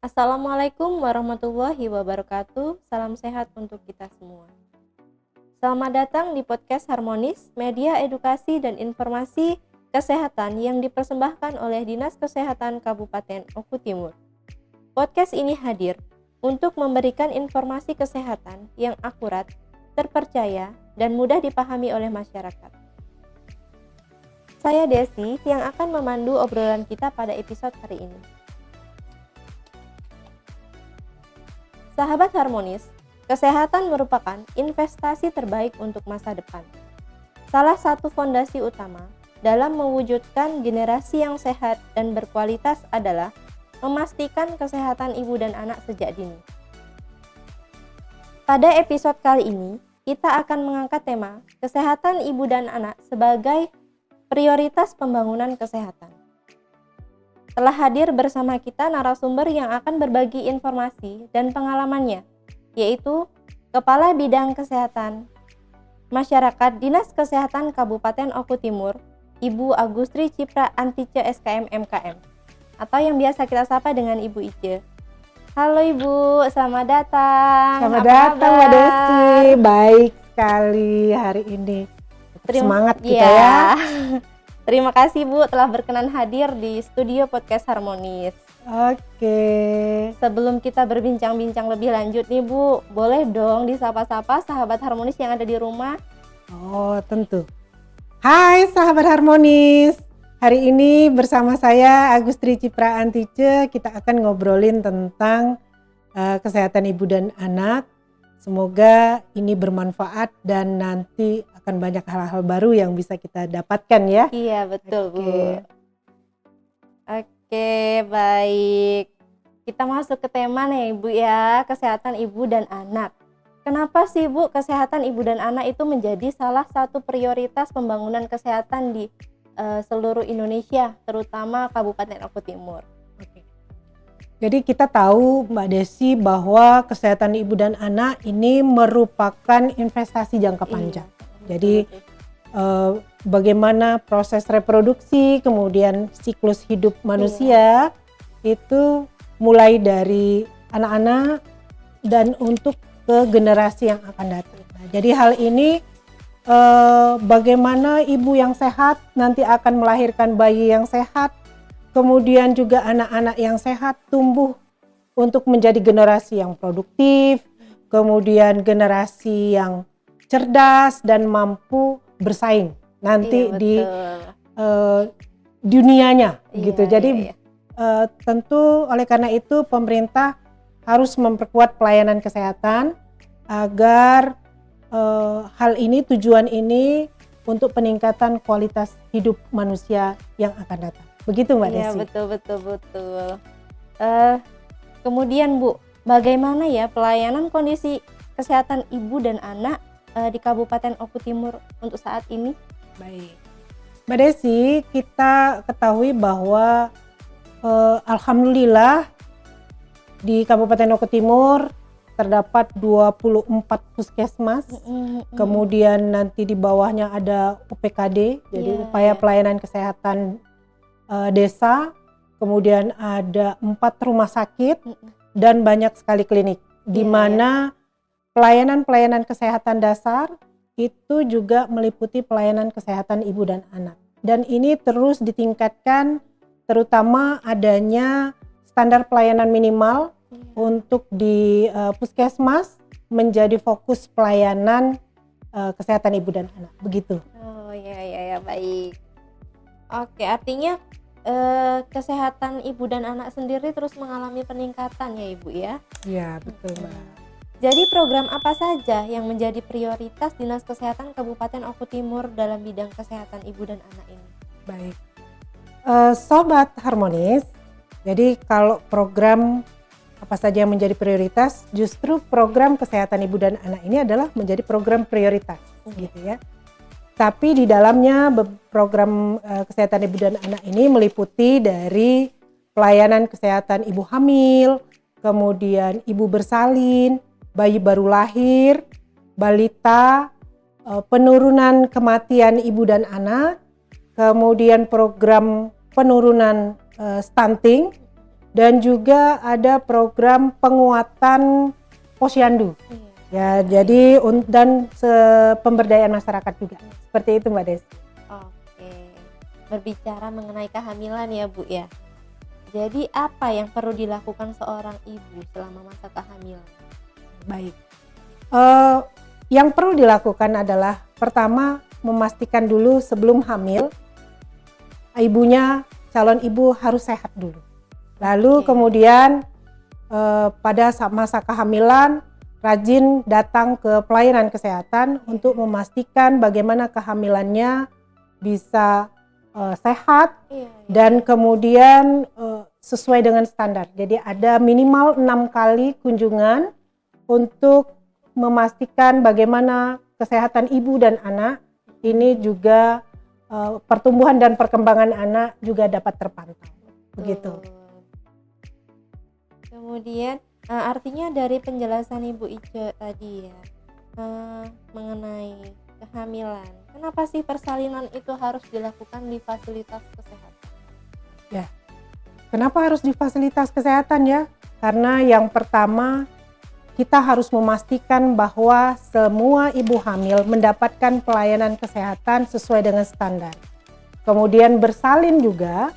Assalamualaikum warahmatullahi wabarakatuh. Salam sehat untuk kita semua. Selamat datang di podcast Harmonis, media edukasi dan informasi kesehatan yang dipersembahkan oleh Dinas Kesehatan Kabupaten Oku Timur. Podcast ini hadir untuk memberikan informasi kesehatan yang akurat, terpercaya, dan mudah dipahami oleh masyarakat. Saya Desi yang akan memandu obrolan kita pada episode hari ini. Sahabat Harmonis, kesehatan merupakan investasi terbaik untuk masa depan. Salah satu fondasi utama dalam mewujudkan generasi yang sehat dan berkualitas adalah memastikan kesehatan ibu dan anak sejak dini. Pada episode kali ini, kita akan mengangkat tema kesehatan ibu dan anak sebagai prioritas pembangunan kesehatan. Telah hadir bersama kita narasumber yang akan berbagi informasi dan pengalamannya, yaitu Kepala Bidang Kesehatan Masyarakat Dinas Kesehatan Kabupaten Oku Timur, Ibu Agustri Cipra Antice SKM MKM, atau yang biasa kita sapa dengan Ibu Ice. Halo Ibu, selamat datang. Selamat datang Mbak Desi, baik sekali hari ini. Semangat kita ya. Terima kasih Bu telah berkenan hadir di studio podcast Harmonis. Oke. Sebelum kita berbincang-bincang lebih lanjut nih Bu, boleh dong disapa-sapa sahabat Harmonis yang ada di rumah? Oh tentu. Hai sahabat Harmonis. Hari ini bersama saya Agustri Cipra Antice, kita akan ngobrolin tentang kesehatan ibu dan anak. Semoga ini bermanfaat dan nanti akan banyak hal-hal baru yang bisa kita dapatkan ya. Iya betul Bu. Oke, baik. Kita masuk ke tema nih Ibu ya, kesehatan ibu dan anak. Kenapa sih Bu kesehatan ibu dan anak itu menjadi salah satu prioritas pembangunan kesehatan di seluruh Indonesia, terutama Kabupaten Oku Timur? Jadi kita tahu Mbak Desi bahwa kesehatan ibu dan anak ini merupakan investasi jangka panjang. Jadi bagaimana proses reproduksi, kemudian siklus hidup manusia itu mulai dari anak-anak dan untuk ke generasi yang akan datang. Nah, jadi hal ini bagaimana ibu yang sehat nanti akan melahirkan bayi yang sehat, kemudian juga anak-anak yang sehat tumbuh untuk menjadi generasi yang produktif, kemudian generasi yang cerdas dan mampu bersaing nanti di dunianya gitu. Jadi tentu oleh karena itu pemerintah harus memperkuat pelayanan kesehatan agar hal ini, tujuan ini untuk peningkatan kualitas hidup manusia yang akan datang. Begitu Mbak Desi? Iya betul. Kemudian Bu, bagaimana ya pelayanan kondisi kesehatan ibu dan anak di Kabupaten Oku Timur untuk saat ini? Baik, Mbak Desi, kita ketahui bahwa alhamdulillah di Kabupaten Oku Timur terdapat 24 puskesmas, kemudian nanti di bawahnya ada UPKD, jadi upaya pelayanan kesehatan desa, kemudian ada 4 rumah sakit dan banyak sekali klinik, di mana pelayanan-pelayanan kesehatan dasar itu juga meliputi pelayanan kesehatan ibu dan anak. Dan ini terus ditingkatkan, terutama adanya standar pelayanan minimal untuk di puskesmas menjadi fokus pelayanan kesehatan ibu dan anak. Begitu. Oh ya baik. Oke, artinya kesehatan ibu dan anak sendiri terus mengalami peningkatan ya Ibu ya? Iya betul Mbak. Jadi program apa saja yang menjadi prioritas Dinas Kesehatan Kabupaten Oku Timur dalam bidang kesehatan ibu dan anak ini? Baik, Sobat Harmonis, jadi kalau program apa saja yang menjadi prioritas, justru program kesehatan ibu dan anak ini adalah menjadi program prioritas gitu ya. Tapi di dalamnya program kesehatan ibu dan anak ini meliputi dari pelayanan kesehatan ibu hamil, kemudian ibu bersalin, bayi baru lahir, balita, penurunan kematian ibu dan anak, kemudian program penurunan stunting, dan juga ada program penguatan posyandu. Ya, jadi dan pemberdayaan masyarakat juga. Seperti itu Mbak Desi. Oke. Berbicara mengenai kehamilan ya Bu ya. Jadi apa yang perlu dilakukan seorang ibu selama masa kehamilan? Baik. Yang perlu dilakukan adalah pertama memastikan dulu sebelum hamil ibunya, calon ibu harus sehat dulu. Lalu kemudian pada masa kehamilan rajin datang ke pelayanan kesehatan untuk memastikan bagaimana kehamilannya bisa sehat dan kemudian sesuai dengan standar. Jadi ada minimal 6 kali kunjungan untuk memastikan bagaimana kesehatan ibu dan anak ini juga pertumbuhan dan perkembangan anak juga dapat terpantau. Begitu. Kemudian artinya dari penjelasan Ibu Ice tadi ya mengenai kehamilan, kenapa sih persalinan itu harus dilakukan di fasilitas kesehatan? Ya, kenapa harus di fasilitas kesehatan ya? Karena yang pertama kita harus memastikan bahwa semua ibu hamil mendapatkan pelayanan kesehatan sesuai dengan standar. Kemudian bersalin juga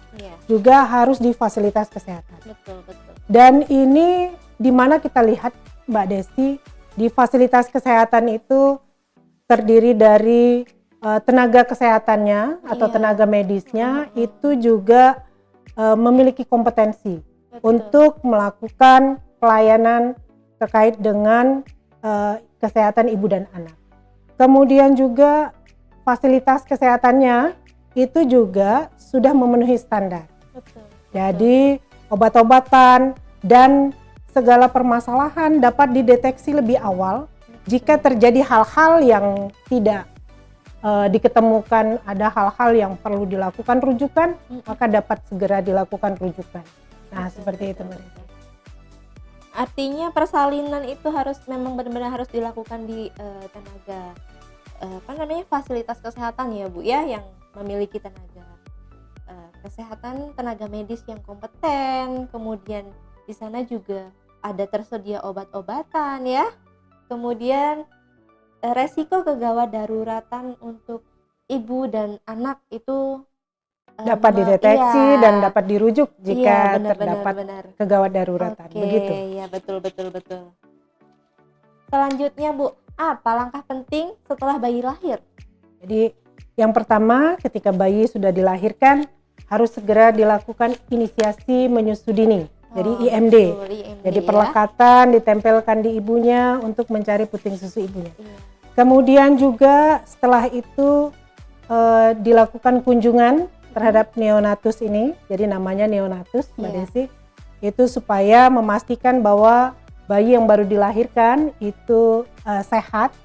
harus di fasilitas kesehatan. Betul. Dan ini di mana kita lihat Mbak Desi, di fasilitas kesehatan itu terdiri dari tenaga kesehatannya atau tenaga medisnya itu juga memiliki kompetensi untuk melakukan pelayanan terkait dengan kesehatan ibu dan anak. Kemudian juga fasilitas kesehatannya itu juga sudah memenuhi standar. Jadi obat-obatan dan segala permasalahan dapat dideteksi lebih awal. Jika terjadi hal-hal yang tidak diketemukan, ada hal-hal yang perlu dilakukan rujukan, maka dapat segera dilakukan rujukan. Nah, seperti itu Mbak. Artinya persalinan itu memang benar-benar harus dilakukan di tenaga fasilitas kesehatan ya Bu ya, yang memiliki tenaga kesehatan, tenaga medis yang kompeten. Kemudian di sana juga ada tersedia obat-obatan ya. Kemudian resiko kegawat daruratan untuk ibu dan anak itu dapat dideteksi dan dapat dirujuk jika terdapat kegawat daruratan. Begitu. Iya, betul. Selanjutnya Bu, apa langkah penting setelah bayi lahir? Jadi yang pertama ketika bayi sudah dilahirkan harus segera dilakukan inisiasi menyusu dini. Jadi IMD. Jadi perlekatan ditempelkan di ibunya untuk mencari puting susu ibunya. Kemudian juga setelah itu dilakukan kunjungan terhadap neonatus ini, jadi namanya neonatus Mbak Desi, itu supaya memastikan bahwa bayi yang baru dilahirkan itu sehat.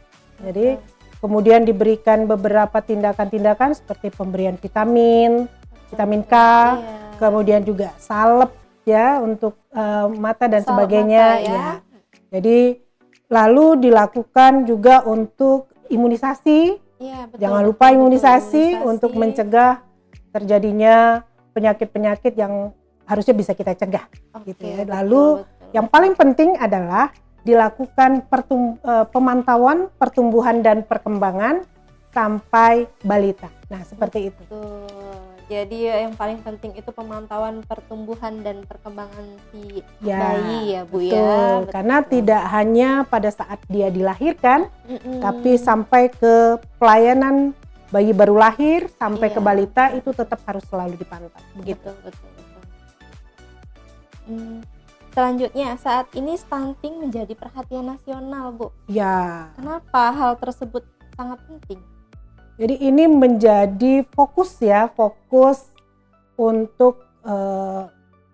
Jadi kemudian diberikan beberapa tindakan-tindakan seperti pemberian vitamin K, kemudian juga salep ya untuk mata dan sebagainya ya. Jadi lalu dilakukan juga untuk imunisasi. Jangan lupa imunisasi untuk mencegah terjadinya penyakit-penyakit yang harusnya bisa kita cegah gitu ya. Lalu yang paling penting adalah dilakukan pemantauan pertumbuhan dan perkembangan sampai balita. Nah, seperti itu. Jadi yang paling penting itu pemantauan pertumbuhan dan perkembangan si bayi ya Bu ya. Karena tidak hanya pada saat dia dilahirkan, tapi sampai ke pelayanan bayi baru lahir sampai ke balita itu tetap harus selalu dipantau. Begitu. Betul. Selanjutnya, saat ini stunting menjadi perhatian nasional Bu. Ya. Kenapa hal tersebut sangat penting? Jadi ini menjadi fokus untuk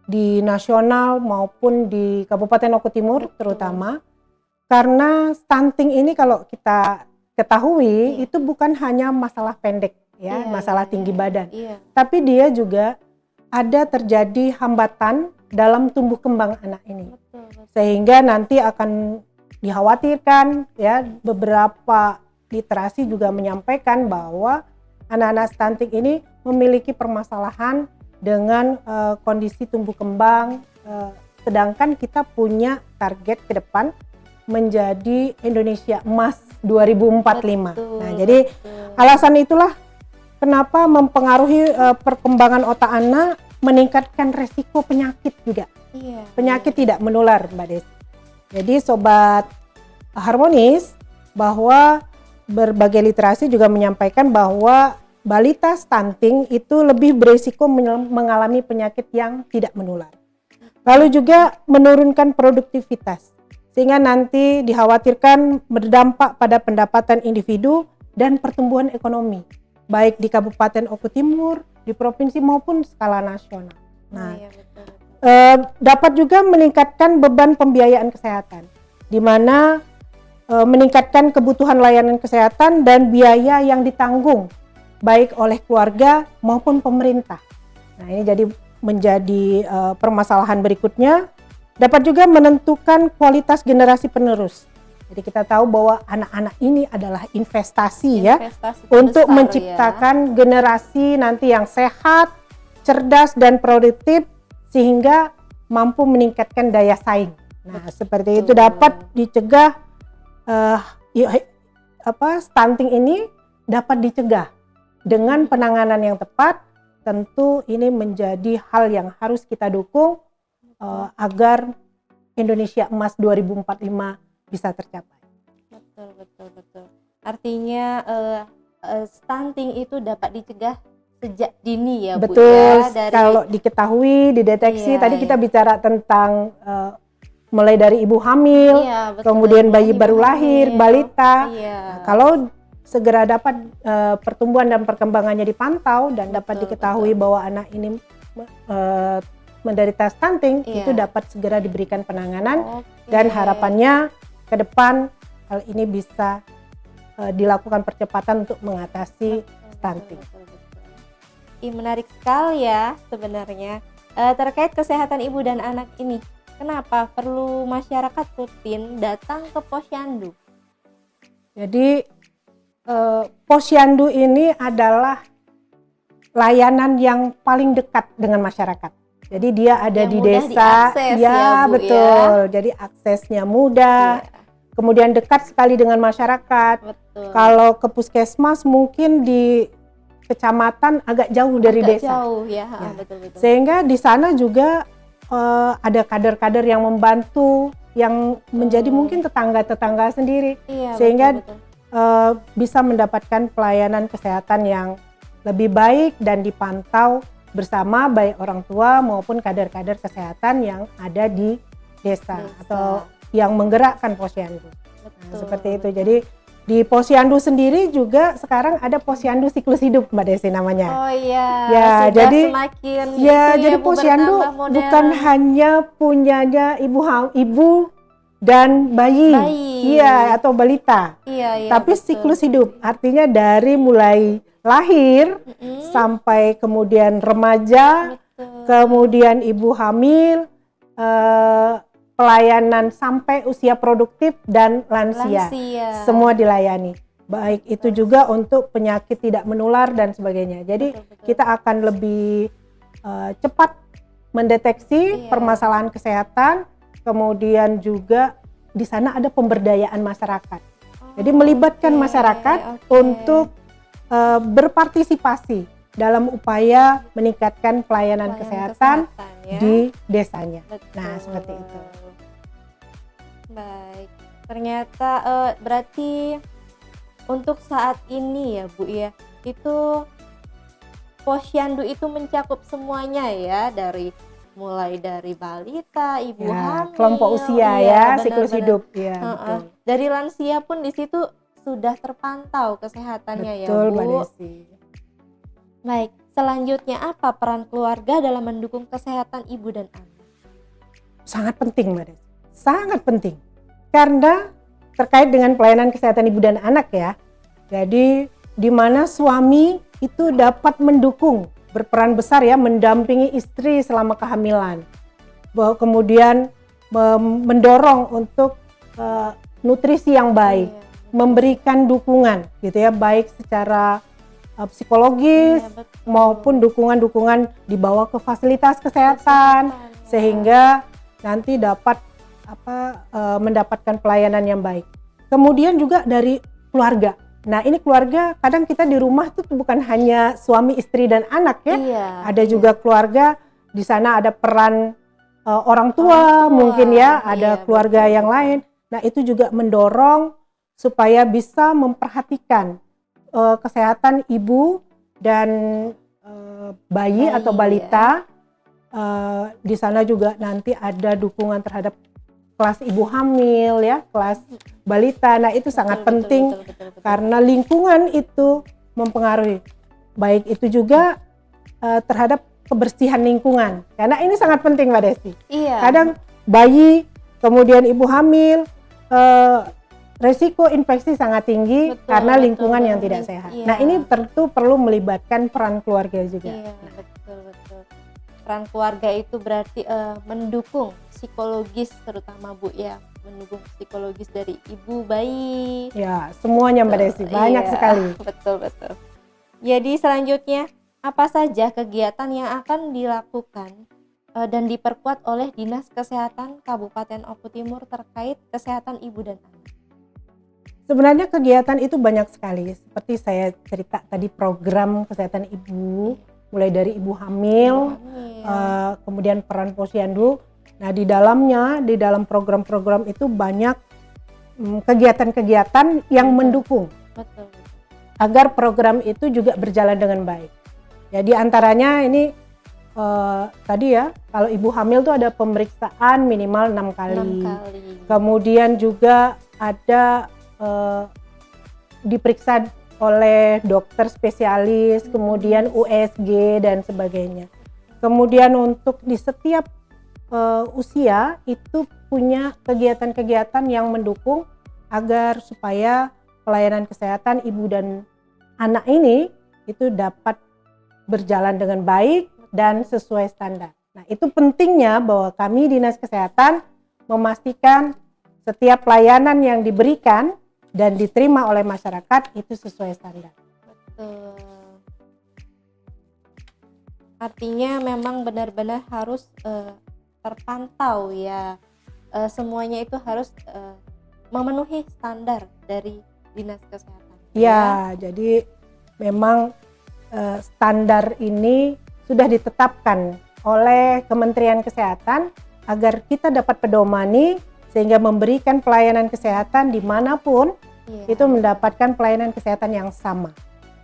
di nasional maupun di Kabupaten Oku Timur terutama, karena stunting ini kalau kita ketahui itu bukan hanya masalah pendek ya, masalah tinggi badan, tapi dia juga ada terjadi hambatan dalam tumbuh kembang anak ini, sehingga nanti akan dikhawatirkan ya, beberapa literasi juga menyampaikan bahwa anak-anak stunting ini memiliki permasalahan dengan kondisi tumbuh kembang sedangkan kita punya target ke depan menjadi Indonesia Emas 2045. Betul, Nah, jadi alasan itulah kenapa mempengaruhi perkembangan otak anak, meningkatkan resiko penyakit juga. Iya. Penyakit tidak menular, Mbak Desi. Jadi Sobat Harmonis, bahwa berbagai literasi juga menyampaikan bahwa balita stunting itu lebih berisiko mengalami penyakit yang tidak menular. Lalu juga menurunkan produktivitas, sehingga nanti dikhawatirkan berdampak pada pendapatan individu dan pertumbuhan ekonomi, baik di Kabupaten Oku Timur, di provinsi maupun skala nasional. Nah, Iya, betul. dapat juga meningkatkan beban pembiayaan kesehatan, di mana meningkatkan kebutuhan layanan kesehatan dan biaya yang ditanggung baik oleh keluarga maupun pemerintah. Nah, ini jadi menjadi permasalahan berikutnya. Dapat juga menentukan kualitas generasi penerus. Jadi kita tahu bahwa anak-anak ini adalah investasi ya, untuk menciptakan generasi nanti yang sehat, cerdas dan produktif sehingga mampu meningkatkan daya saing. Nah, seperti itu dapat dicegah stunting ini dapat dicegah dengan penanganan yang tepat. Tentu ini menjadi hal yang harus kita dukung agar Indonesia Emas 2045 bisa tercapai. Betul. Artinya stunting itu dapat dicegah sejak dini ya, Bu. Betul, Ya, kalau diketahui, dideteksi. Tadi kita bicara tentang mulai dari ibu hamil, kemudian bayi baru lahir, balita. Nah, kalau segera dapat pertumbuhan dan perkembangannya dipantau dan dapat diketahui bahwa anak ini menderita stunting, itu dapat segera diberikan penanganan dan harapannya ke depan hal ini bisa dilakukan percepatan untuk mengatasi stunting. Menarik sekali ya sebenarnya terkait kesehatan ibu dan anak ini. Kenapa perlu masyarakat rutin datang ke Posyandu? Jadi Posyandu ini adalah layanan yang paling dekat dengan masyarakat. Jadi dia ada di desa, ya, Bu, betul. Jadi aksesnya mudah, kemudian dekat sekali dengan masyarakat. Betul. Kalau ke puskesmas mungkin di kecamatan agak jauh dari desa. Jauh ya, betul. Sehingga di sana juga ada kader-kader yang membantu, yang menjadi mungkin tetangga-tetangga sendiri, sehingga bisa mendapatkan pelayanan kesehatan yang lebih baik dan dipantau bersama baik orang tua maupun kader-kader kesehatan yang ada di desa atau yang menggerakkan Posyandu. Nah, seperti itu. Jadi di Posyandu sendiri juga sekarang ada Posyandu Siklus Hidup, Mbak Desi namanya. Oh iya. Ya, jadi semakin jadi Posyandu bukan hanya punyanya ibu dan bayi. Iya, atau balita. Iya, tapi betul. siklus hidup artinya dari mulai lahir sampai kemudian remaja, kemudian ibu hamil, pelayanan sampai usia produktif dan lansia. Semua dilayani. Baik itu juga untuk penyakit tidak menular dan sebagainya. Jadi kita akan lebih cepat mendeteksi permasalahan kesehatan, kemudian juga di sana ada pemberdayaan masyarakat. Jadi melibatkan masyarakat untuk berpartisipasi dalam upaya meningkatkan pelayanan kesehatan di desanya. Nah, seperti itu. Baik, ternyata berarti untuk saat ini ya Bu ya, itu Posyandu itu mencakup semuanya ya, mulai dari balita, ibu hamil, kelompok usia siklus hidup ya. Betul. Dari lansia pun di situ sudah terpantau kesehatannya. Betul, ya Bu. Mbak Desi. Baik, selanjutnya apa peran keluarga dalam mendukung kesehatan ibu dan anak? Sangat penting, Mbak Desi. Sangat penting. Karena terkait dengan pelayanan kesehatan ibu dan anak ya. Jadi di mana suami itu dapat mendukung, berperan besar ya, mendampingi istri selama kehamilan. Kemudian mendorong untuk nutrisi yang baik, memberikan dukungan gitu ya, baik secara psikologis maupun dukungan-dukungan dibawa ke fasilitas kesehatan sehingga nanti dapat mendapatkan pelayanan yang baik. Kemudian juga dari keluarga. Nah, ini keluarga kadang kita di rumah tuh bukan hanya suami, istri dan anak ya. Iya, ada juga keluarga, di sana ada peran orang tua mungkin ya, ada keluarga betul, yang lain. Nah, itu juga mendorong supaya bisa memperhatikan kesehatan ibu dan bayi atau balita. Di sana juga nanti ada dukungan terhadap kelas ibu hamil ya, kelas balita. Nah, itu sangat penting karena lingkungan itu mempengaruhi. Baik itu juga terhadap kebersihan lingkungan. Karena ini sangat penting Mbak Desi. Iya. Kadang bayi, kemudian ibu hamil, resiko infeksi sangat tinggi karena lingkungan yang tidak sehat. Iya. Nah, ini tentu perlu melibatkan peran keluarga juga. Iya, betul. Peran keluarga itu berarti mendukung psikologis terutama Bu ya, mendukung psikologis dari ibu, bayi. Ya, semuanya Mbak Desi, banyak sekali. Betul. Jadi selanjutnya, apa saja kegiatan yang akan dilakukan dan diperkuat oleh Dinas Kesehatan Kabupaten Oku Timur terkait kesehatan ibu dan anak? Sebenarnya kegiatan itu banyak sekali. Seperti saya cerita tadi, program kesehatan ibu, mulai dari ibu hamil. Kemudian peran posyandu. Nah, di dalam program-program itu banyak kegiatan-kegiatan yang mendukung agar program itu juga berjalan dengan baik. Jadi antaranya ini tadi ya, kalau ibu hamil tuh ada pemeriksaan minimal 6 kali. Kemudian juga ada diperiksa oleh dokter spesialis, kemudian USG dan sebagainya. Kemudian untuk di setiap usia itu punya kegiatan-kegiatan yang mendukung agar supaya pelayanan kesehatan ibu dan anak ini itu dapat berjalan dengan baik dan sesuai standar. Nah, itu pentingnya bahwa kami Dinas Kesehatan memastikan setiap pelayanan yang diberikan dan diterima oleh masyarakat itu sesuai standar. Betul. Artinya memang benar-benar harus terpantau ya, semuanya itu harus memenuhi standar dari Dinas Kesehatan. Ya, jadi memang standar ini sudah ditetapkan oleh Kementerian Kesehatan agar kita dapat pedomani sehingga memberikan pelayanan kesehatan dimanapun itu mendapatkan pelayanan kesehatan yang sama.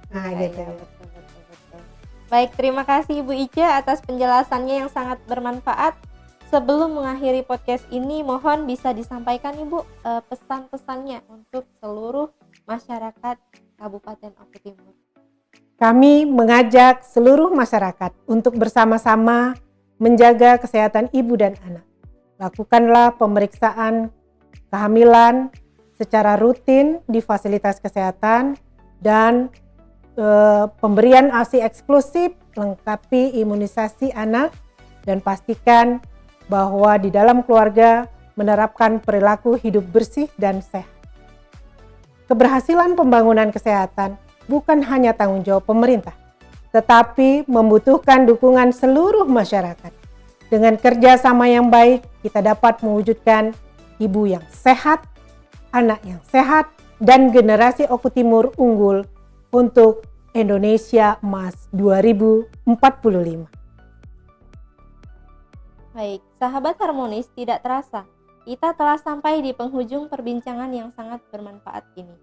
Nah, gitu. Betul. Baik, terima kasih Ibu Ica atas penjelasannya yang sangat bermanfaat. Sebelum mengakhiri podcast ini, mohon bisa disampaikan Ibu pesan-pesannya untuk seluruh masyarakat Kabupaten Oku Timur. Kami mengajak seluruh masyarakat untuk bersama-sama menjaga kesehatan ibu dan anak. Lakukanlah pemeriksaan kehamilan secara rutin di fasilitas kesehatan dan pemberian ASI eksklusif, lengkapi imunisasi anak, dan pastikan bahwa di dalam keluarga menerapkan perilaku hidup bersih dan sehat. Keberhasilan pembangunan kesehatan bukan hanya tanggung jawab pemerintah, tetapi membutuhkan dukungan seluruh masyarakat. Dengan kerjasama yang baik, kita dapat mewujudkan ibu yang sehat, anak yang sehat, dan generasi Oku Timur unggul untuk Indonesia Emas 2045. Baik, sahabat harmonis, tidak terasa kita telah sampai di penghujung perbincangan yang sangat bermanfaat ini.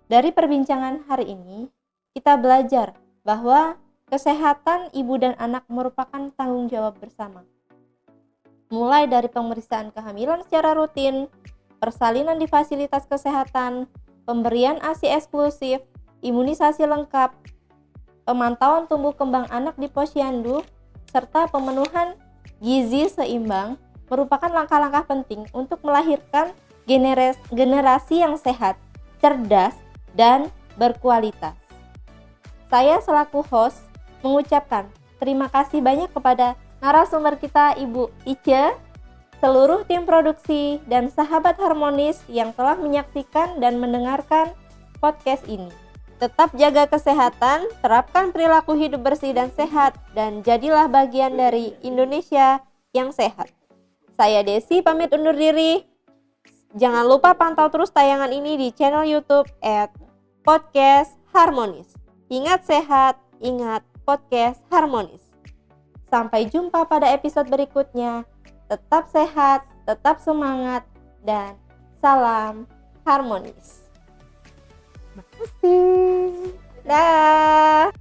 Dari perbincangan hari ini, kita belajar bahwa kesehatan ibu dan anak merupakan tanggung jawab bersama. Mulai dari pemeriksaan kehamilan secara rutin, persalinan di fasilitas kesehatan, pemberian ASI eksklusif, imunisasi lengkap, pemantauan tumbuh kembang anak di posyandu, serta pemenuhan gizi seimbang merupakan langkah-langkah penting untuk melahirkan generasi yang sehat, cerdas, dan berkualitas. Saya selaku host mengucapkan terima kasih banyak kepada narasumber kita Ibu Ica, seluruh tim produksi, dan sahabat harmonis yang telah menyaksikan dan mendengarkan podcast ini. Tetap jaga kesehatan, terapkan perilaku hidup bersih dan sehat, dan jadilah bagian dari Indonesia yang sehat. Saya Desi pamit undur diri. Jangan lupa pantau terus tayangan ini di channel YouTube @podcast harmonis. Ingat sehat, ingat podcast harmonis. Sampai jumpa pada episode berikutnya. Tetap sehat, tetap semangat, dan salam harmonis. Makasih. Dah.